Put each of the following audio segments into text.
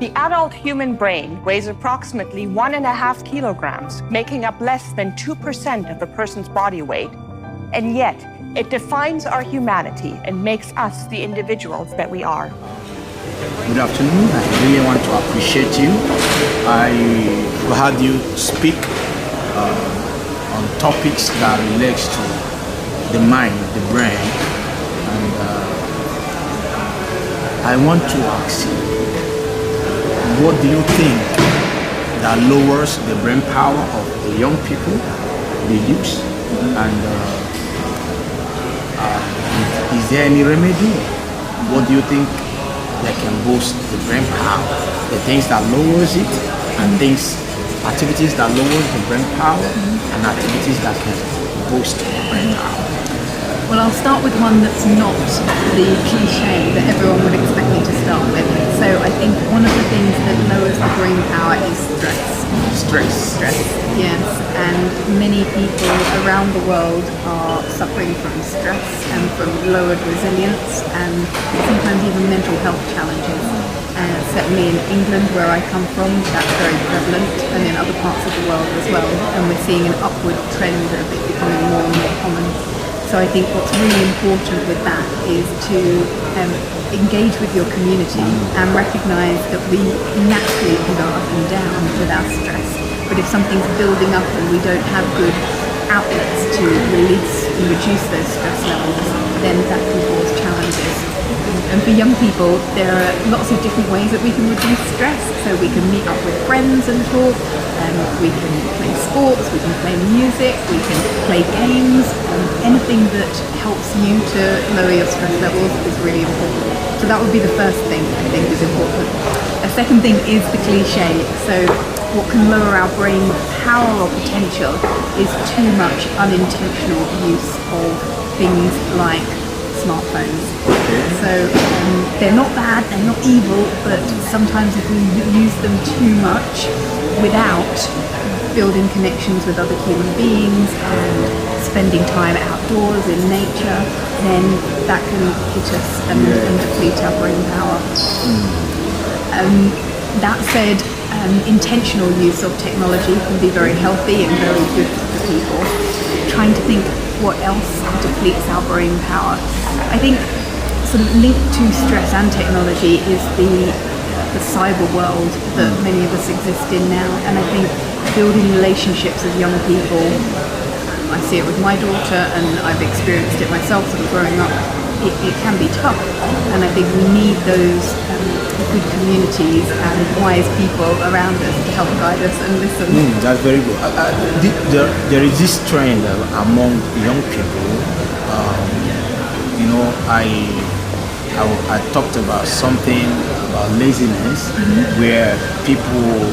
The adult human brain weighs approximately 1.5 kilograms, making up less than 2% of a person's body weight. And yet, it defines our humanity and makes us the individuals that we are. Good afternoon. I really want to appreciate you. I heard you speak on topics that relates to the mind, the brain, and I want to ask you, what do you think that lowers the brain power of the young people, the youth, and is there any remedy? What do you think that can boost the brain power? The things that lowers it, and activities that lowers the brain power, and activities that can boost the brain power. Well, I'll start with one that's not the cliche that everyone would expect me to start with. So I think one of the things that lowers the brain power is stress. Stress, yes. And many people around the world are suffering from stress and from lowered resilience and sometimes even mental health challenges. Certainly in England, where I come from, that's very prevalent, and in other parts of the world as well. And we're seeing an upward trend of it becoming more and more common. So I think what's really important with that is to engage with your community and recognise that we naturally can go up and down with our stress. But if something's building up and we don't have good outlets to release and reduce those stress levels, then that can cause challenges. And for young people, there are lots of different ways that we can reduce stress. So we can meet up with friends and talk, we can play sports, we can play music, we can play games, anything that helps you to lower your stress levels is really important. So that would be the first thing I think is important. A second thing is the cliche. So what can lower our brain power or potential is too much unintentional use of things like smartphones. So they're not bad, they're not evil, but sometimes if we use them too much without building connections with other human beings and spending time outdoors in nature, then that can hit us and deplete our brain power. That said, intentional use of technology can be very healthy and very good for people. Trying to think what else depletes our brain power. I think sort of linked to stress and technology is the cyber world that many of us exist in now, and I think building relationships as young people, I see it with my daughter and I've experienced it myself sort of growing up, it can be tough, and I think we need those good communities and wise people around us to help guide us and listen. That's very good. There is this trend among young people. I talked about something about laziness, where people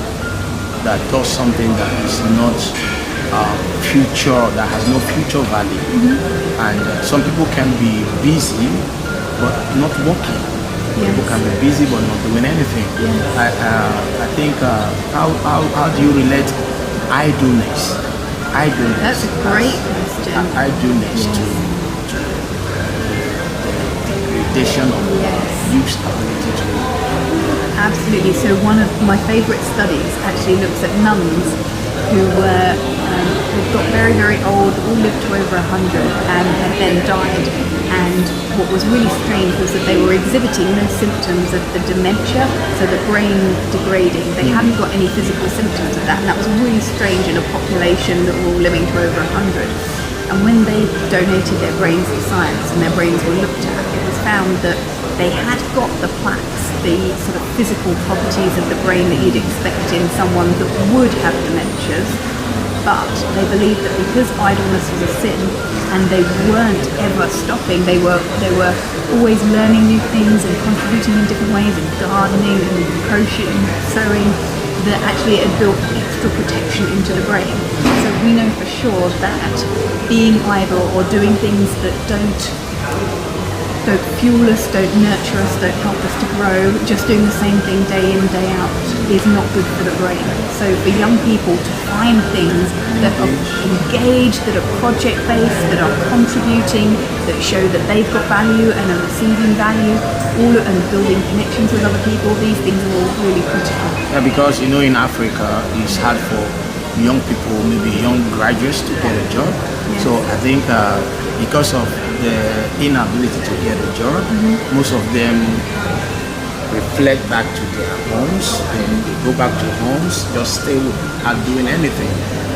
that does something that is not that has no future value, and some people can be busy but not working. People can be busy but not doing anything. I think how do you relate idleness? That's a great question. Idleness to degradation of youth's ability to work. Absolutely. So one of my favourite studies actually looks at nuns who got very, very old, all lived to over 100 and had then died. And what was really strange was that they were exhibiting no symptoms of the dementia, so the brain degrading. They hadn't got any physical symptoms of that, and that was really strange in a population that were all living to over 100. And when they donated their brains to science and their brains were looked at, it was found that they had got the plaques, the sort of physical properties of the brain that you'd expect in someone that would have dementias, but they believed that because idleness was a sin and they weren't ever stopping, they were always learning new things and contributing in different ways, and gardening and crocheting, sewing, that actually it had built extra protection into the brain. So we know for sure that being idle or doing things that don't don't fuel us, don't nurture us, don't help us to grow. Just doing the same thing day in, day out is not good for the brain. So for young people to find things that are engaged, that are project-based, that are contributing, that show that they've got value and are receiving value, and building connections with other people, these things are all really critical. Yeah, because in Africa, it's hard for young people, maybe young graduates, to get a job. Yes. So I think because of the inability to get a job, most of them reflect back to their homes, and they go back to homes, just stay without doing anything.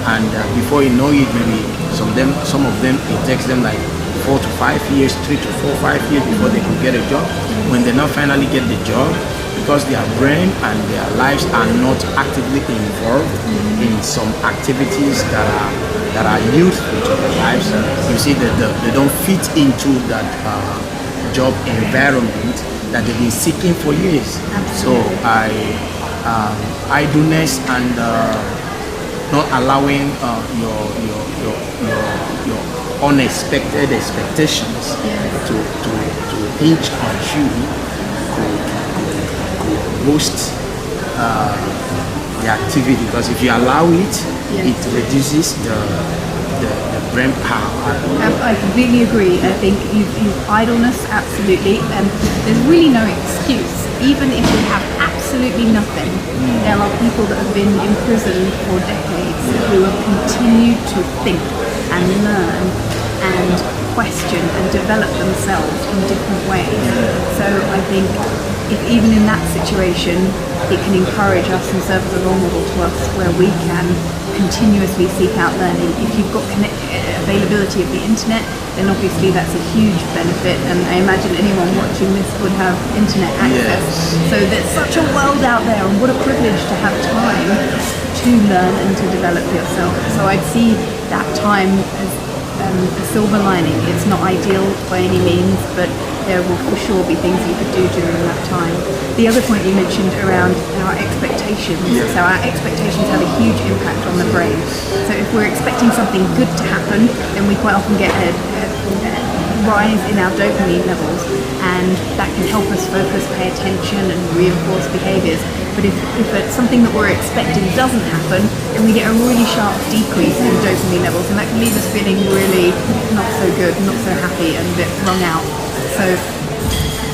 And before you know it, maybe some of them, it takes them like 4 to 5 years, 3 to 4, 5 years before they can get a job. When they not finally get the job, because their brain and their lives are not actively involved in some activities that are useful to their lives, you see that they don't fit into that job environment that they've been seeking for years. So idleness and not allowing your unexpected expectations to hinge on you could boost the activity, because if you allow it, it reduces the brain power. I completely agree. I think idleness, absolutely, and there's really no excuse. Even if we have absolutely nothing, there are people that have been imprisoned for decades who have continued to think and learn and question and develop themselves in different ways. So I think if even in that situation, it can encourage us and serve as a role model to us, where we can continuously seek out learning. If you've got availability of the internet, then obviously that's a huge benefit, and I imagine anyone watching this would have internet access. Yes. So there's such a world out there, and what a privilege to have time to learn and to develop yourself. So I'd see that time as a silver lining. It's not ideal by any means, but there will for sure be things you could do during that time. The other point you mentioned around our expectations. So our expectations have a huge impact on the brain. So if we're expecting something good to happen, then we quite often get a rise in our dopamine levels, and that can help us focus, pay attention, and reinforce behaviors. But if it's something that we're expecting doesn't happen, then we get a really sharp decrease in dopamine levels, and that can leave us feeling really not so good, not so happy, and a bit wrung out. So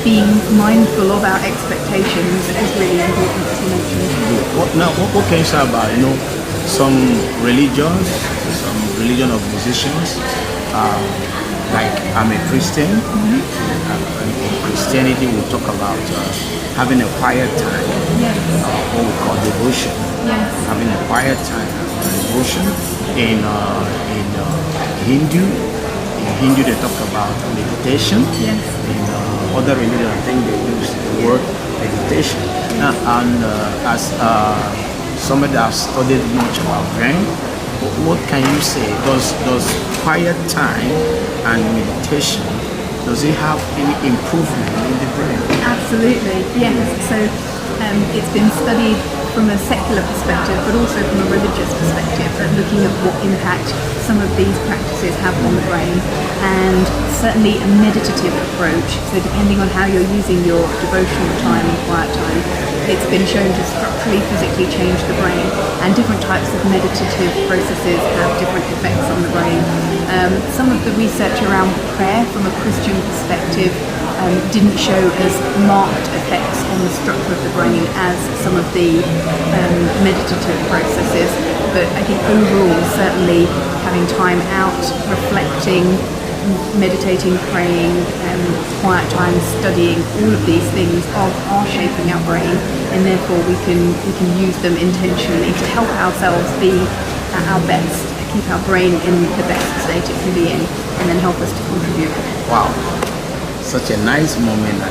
being mindful of our expectations is really important, as you mentioned. What can you say about some religion of musicians? Like I'm a Christian, in Christianity we talk about having a quiet time, what we call devotion. Having a quiet time, devotion. In Hindu they talk about meditation. In other religions I think they use the word meditation. And as somebody that has studied much about brain, what can you say? Does quiet time and meditation, does it have any improvement in the brain? Absolutely, yes. So it's been studied from a secular perspective, but also from a religious perspective, looking at what impact some of these practices have on the brain. And certainly a meditative approach, so depending on how you're using your devotional time and quiet time, it's been shown to structurally, physically change the brain, and different types of meditative processes have different effects on the brain. Some of the research around prayer from a Christian perspective didn't show as marked effects on the structure of the brain as some of the meditative processes, but I think overall certainly having time out, reflecting, meditating, praying, quiet time, studying, all of these things are shaping our brain, and therefore we can use them intentionally to help ourselves be at our best, keep our brain in the best state it can be in, and then help us to contribute. Wow, such a nice moment.